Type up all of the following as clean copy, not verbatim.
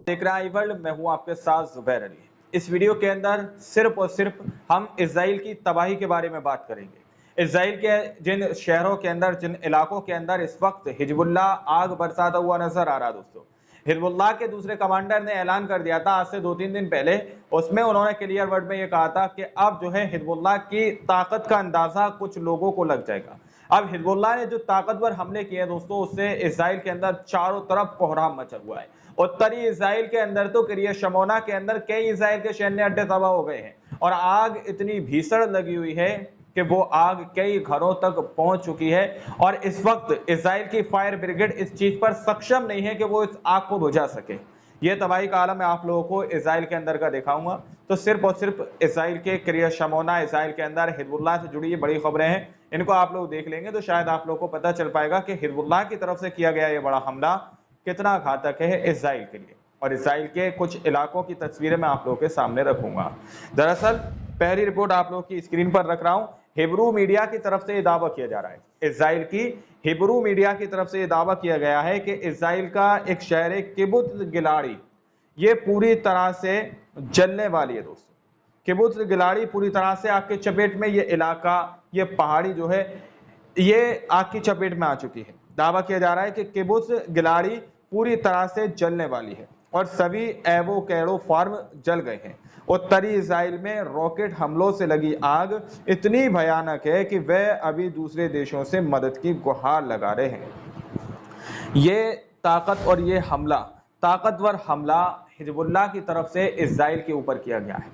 देख रहे हैं आई वर्ल्ड। मैं हूं आपके साथ जुबैर अली। इस वीडियो के अंदर सिर्फ और सिर्फ हम इजराइल की तबाही के बारे में बात करेंगे। इजराइल के जिन शहरों के अंदर, जिन इलाकों के अंदर इस वक्त हिजबुल्लाह आग बरसाता हुआ नजर आ रहा है दोस्तों। हिजबुल्लाह के दूसरे कमांडर ने ऐलान कर दिया था आज से 2-3 दिन पहले। उसमें उन्होंने क्लियर वर्ड में यह कहा था कि अब जो है हिजबुल्लाह की ताकत का अंदाजा कुछ लोगों को लग जाएगा। अब हिजबुल्लाह ने जो ताकतवर हमले किए दोस्तों, उससे इजराइल के अंदर चारों तरफ कोहराम मचा हुआ है। उत्तरी इजराइल के अंदर तो किरियत शमोना के अंदर कई इजराइल के सैन्य अड्डे तबाह हो गए हैं और आग इतनी भीषण लगी हुई है कि वो आग कई घरों तक पहुंच चुकी है। और इस वक्त इजराइल की फायर ब्रिगेड इस चीज पर सक्षम नहीं है कि वो इस आग को बुझा सके। ये तबाही का आलम मैं आप लोगों को इजराइल के अंदर का दिखाऊंगा। तो सिर्फ और सिर्फ इजराइल के किरियत शमोना, इजराइल के अंदर हिजबुल्लाह से जुड़ी ये बड़ी खबरें हैं, इनको आप लोग देख लेंगे तो शायद आप लोगों को पता चल पाएगा कि हिजबुल्लाह की तरफ से किया गया ये बड़ा हमला कितना घातक है इजराइल के लिए। और इजराइल के कुछ इलाकों की तस्वीरें मैं आप लोगों के सामने रखूंगा। दरअसल पहली रिपोर्ट आप लोगों की स्क्रीन पर रख रहा हूं। हिब्रू मीडिया की तरफ से यह दावा किया जा रहा है, इजराइल की हिब्रू मीडिया की तरफ से यह दावा किया गया है कि इजराइल का एक शहर है किबुत्ज गिलाड़ी, ये पूरी तरह से जलने वाली है दोस्तों। किबुत्ज गिलाड़ी पूरी तरह से आग की चपेट में, ये इलाका, ये पहाड़ी जो है ये आग की चपेट में आ चुकी है। दावा किया जा रहा है कि किबुत्ज गिलाड़ी पूरी तरह से जलने वाली है और सभी एवोकेडो फार्म जल गए हैं। उत्तरी इजराइल में रॉकेट हमलों से लगी आग इतनी भयानक है कि वह अभी दूसरे देशों से मदद की गुहार लगा रहे हैं। ये ताकत और ये हमला, ताकतवर हमला हिजबुल्लाह की तरफ से इजराइल के ऊपर किया गया है।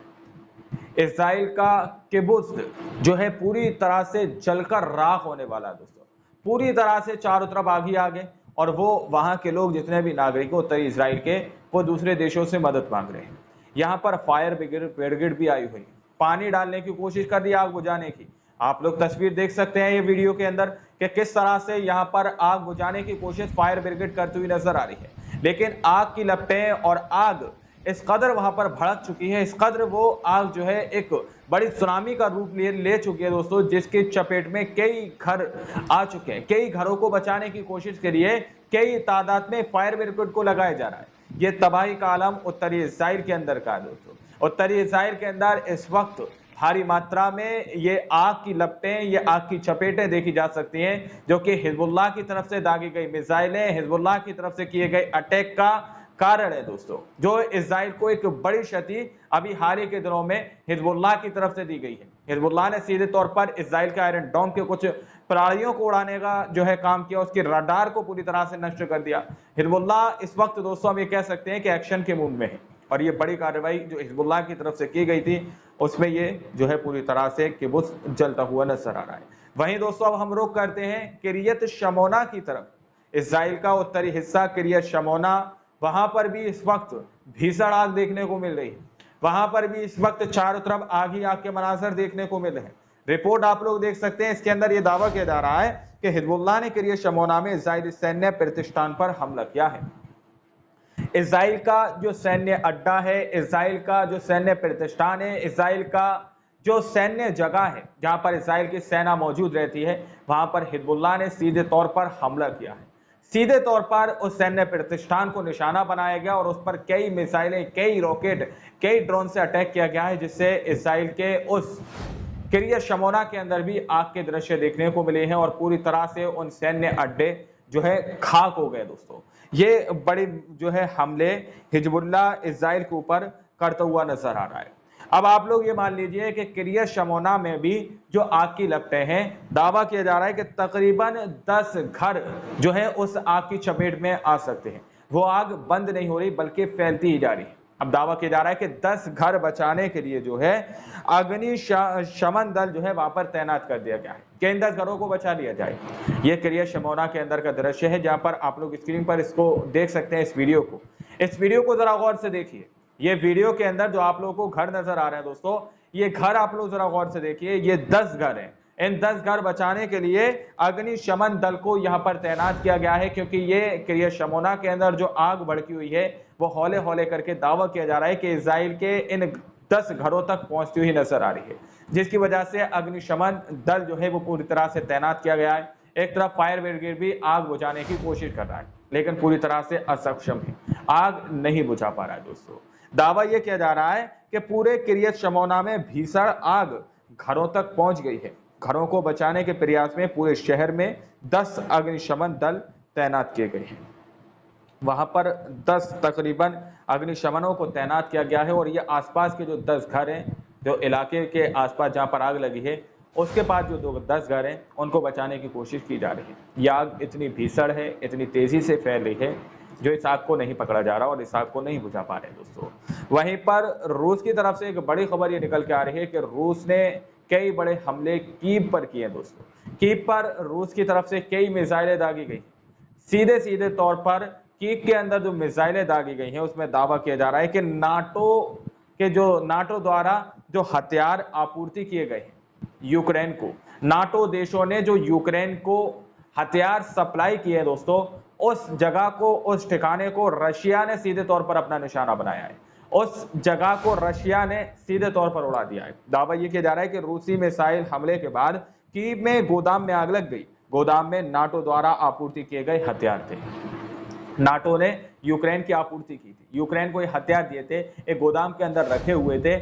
इजराइल का किबुत्ज जो है पूरी तरह से जलकर राख होने वाला है दोस्तों। पूरी तरह से चारों तरफ आग ही आग है और वो वहां के लोग जितने भी नागरिक उत्तरी इजराइल के, वो दूसरे देशों से मदद मांग रहे हैं। यहाँ पर फायर ब्रिगेड भी आई हुई, पानी डालने की कोशिश कर रही है आग बुझाने की। आप लोग तस्वीर देख सकते हैं ये वीडियो के अंदर कि किस तरह से यहाँ पर आग बुझाने की कोशिश फायर ब्रिगेड करती हुई नजर आ रही है। लेकिन आग की लपटें और आग इस कदर वहां पर भड़क चुकी है, इस कदर वो आग जो है एक बड़ी सुनामी का रूप ले चुकी है दोस्तों, जिसकी चपेट में कई घर आ चुके हैं। कई घरों को बचाने की कोशिश के लिए कई तादाद में फायर ब्रिगेड को लगाया जा रहा है। ये तबाही का आलम उत्तरी इजराइल के अंदर का है दोस्तों। उत्तरी इजराइल के अंदर इस वक्त भारी मात्रा में ये आग की लपटें, ये आग की चपेटें देखी जा सकती हैं, जो कि हिजबुल्लाह की तरफ से दागी गई मिसाइलें, हिजबुल्लाह की तरफ से किए गए अटैक का कारण है दोस्तों, जो इजराइल को एक बड़ी क्षति अभी हाल ही के दिनों में हिजबुल्लाह की तरफ से दी गई है। हिजबुल्लाह ने सीधे तौर पर इजराइल के आयरन डोम के कुछ प्रणालियों को उड़ाने का जो है काम किया, उसकी रडार को पूरी तरह से नष्ट कर दिया। हिजबुल्लाह इस वक्त दोस्तों हम ये कह सकते हैं कि एक्शन के मूड में है और ये बड़ी कार्रवाई जो हिजबुल्लाह की तरफ से की गई थी उसमें ये जो है पूरी तरह से किबुत्ज जलता हुआ नजर आ रहा है। वहीं दोस्तों अब हम रुख करते हैं किरियत शमोना की तरफ। इजराइल का उत्तरी हिस्सा किरियत शमोना, वहां पर भी इस वक्त भीषण आग देखने को मिल रही है। वहां पर भी इस वक्त चारों तरफ आग ही आग के मनाजर देखने को मिल रहे हैं। रिपोर्ट आप लोग देख सकते हैं, इसके अंदर यह दावा किया जा रहा है कि हिजबुल्लाह ने किरियत शमोना में इजरायली सैन्य प्रतिष्ठान पर हमला किया है। इजराइल का जो सैन्य अड्डा है, इजराइल का जो सैन्य प्रतिष्ठान है, इजराइल का जो सैन्य जगह है जहां पर इजराइल की सेना मौजूद रहती है, वहां पर हिजबुल्लाह ने सीधे तौर पर हमला किया है। सीधे तौर पर उस सैन्य प्रतिष्ठान को निशाना बनाया गया और उस पर कई मिसाइलें, कई रॉकेट, कई ड्रोन से अटैक किया गया है, जिससे इजराइल के उस किरियत शमोना के अंदर भी आग के दृश्य देखने को मिले हैं और पूरी तरह से उन सैन्य अड्डे जो है खाक हो गए दोस्तों। ये बड़ी जो है हमले हिजबुल्लाह इजराइल के ऊपर करता हुआ नजर आ रहा है। अब आप लोग ये मान लीजिए कि किरियत शमोना में भी जो आग की लपटें हैं, दावा किया जा रहा है कि तकरीबन 10 घर जो है उस आग की चपेट में आ सकते हैं। वो आग बंद नहीं हो रही बल्कि फैलती ही जा रही है। अब दावा किया जा रहा है कि 10 घर बचाने के लिए जो है अग्निशमन दल जो है वहां पर तैनात कर दिया गया है कि इन 10 घरों को बचा लिया जाए। ये किरियत शमोना के अंदर का दृश्य है जहां पर आप लोग स्क्रीन पर इसको देख सकते हैं। इस वीडियो को जरा गौर से देखिए। ये वीडियो के अंदर जो आप लोगों को घर नजर आ रहे हैं दोस्तों, ये घर आप लोग जरा गौर से देखिए। ये 10 घर हैं। इन 10 घर बचाने के लिए अग्निशमन दल को यहां पर तैनात किया गया है, क्योंकि ये किरियत शमोना के अंदर जो आग भड़की हुई है वो हौले हौले करके दावा किया जा रहा है कि इजराइल के इन 10 घरों तक पहुंचती हुई नजर आ रही है, जिसकी वजह से अग्निशमन दल जो है वो पूरी तरह से तैनात किया गया है। एक तरफ फायर ब्रिगेड भी आग बुझाने की कोशिश कर रहा है लेकिन पूरी तरह से असक्षम है। आग नहीं बुझा पा रहा है दोस्तों। दावा यह किया जा रहा है कि पूरे किरियत शमौना में भीषण आग घरों तक पहुंच गई है। घरों को बचाने के प्रयास में पूरे शहर में 10 अग्निशमन दल तैनात किए गए हैं। वहां पर 10 तकरीबन अग्निशमनों को तैनात किया गया है और ये आसपास के जो 10 घर हैं, जो इलाके के आसपास जहां पर आग लगी है, उसके पास जो 10 घर हैं, उनको बचाने की कोशिश की जा रही है। यह आग इतनी भीषण है, इतनी तेजी से फैल रही है, जो इस आग को नहीं पकड़ा जा रहा और इस आग को नहीं बुझा पा रहे दोस्तों। वहीं पर रूस की तरफ से एक बड़ी खबर ये निकल के आ रही है कि रूस ने कई बड़े हमले कीव पर किए हैं दोस्तों। कीव पर रूस की तरफ से कई मिसाइलें दागी गई। सीधे सीधे तौर पर कीव के अंदर जो मिसाइलें दागी गई हैं, उसमें दावा किया जा रहा है कि नाटो द्वारा जो हथियार आपूर्ति किए गए हैं यूक्रेन को, नाटो देशों ने जो यूक्रेन को हथियार सप्लाई किए दोस्तों, उस जगह को, उस ठिकाने को रशिया ने सीधे तौर पर अपना निशाना बनाया है। उस जगह को रशिया ने सीधे तौर पर उड़ा दिया है। दावा यह किया जा रहा है कि रूसी मिसाइल हमले के बाद कीव में गोदाम में आग लग गई। गोदाम में नाटो द्वारा आपूर्ति किए गए हथियार थे। नाटो ने यूक्रेन की आपूर्ति की थी, यूक्रेन को ये हथियार दिए थे, एक गोदाम के अंदर रखे हुए थे।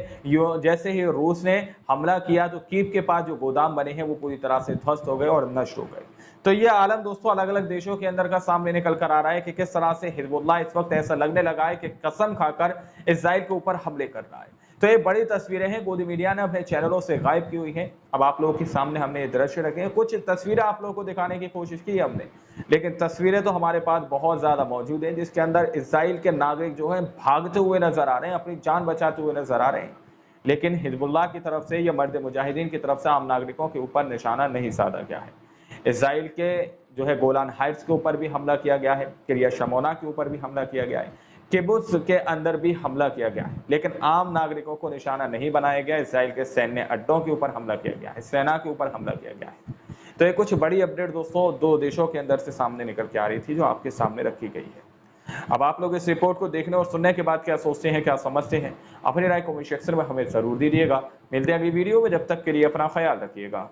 जैसे ही रूस ने हमला किया तो कीव के पास जो गोदाम बने हैं वो पूरी तरह से ध्वस्त हो गए और नष्ट हो गए। तो ये आलम दोस्तों अलग अलग देशों के अंदर का सामने निकल कर आ रहा है कि किस तरह से हिजबुल्लाह इस वक्त ऐसा लगने लगा है कि कसम खाकर इजराइल के ऊपर हमले कर रहा है। तो ये बड़ी तस्वीरें हैं, गोदी मीडिया ने अपने चैनलों से गायब की हुई हैं। अब आप लोगों के सामने हमने ये दृश्य रखे हैं, कुछ तस्वीरें आप लोगों को दिखाने की कोशिश की है हमने, लेकिन तस्वीरें तो हमारे पास बहुत ज्यादा मौजूद हैं, जिसके अंदर इजराइल के नागरिक जो हैं भागते हुए नजर आ रहे हैं, अपनी जान बचाते हुए नजर आ रहे हैं। लेकिन हिजबुल्लाह की तरफ से या मर्द मुजाहिदीन की तरफ से आम नागरिकों के ऊपर निशाना नहीं साधा गया है। इजराइल के जो है गोलान हाइट्स के ऊपर भी हमला किया गया है, किरियत शमौना के ऊपर भी हमला किया गया है, किबुत्स के अंदर भी हमला किया गया है, लेकिन आम नागरिकों को निशाना नहीं बनाया गया। इजराइल के सैन्य अड्डों के ऊपर हमला किया गया है, सेना के ऊपर हमला किया गया है। तो ये कुछ बड़ी अपडेट दोस्तों दो देशों के अंदर से सामने निकल के आ रही थी, जो आपके सामने रखी गई है। अब आप लोग इस रिपोर्ट को देखने और सुनने के बाद क्या सोचते हैं, क्या समझते हैं, अपनी राय कमेंट सेक्शन में हमें जरूर दीजिएगा। मिलते हैं अगली वीडियो में, जब तक के लिए अपना ख्याल रखिएगा।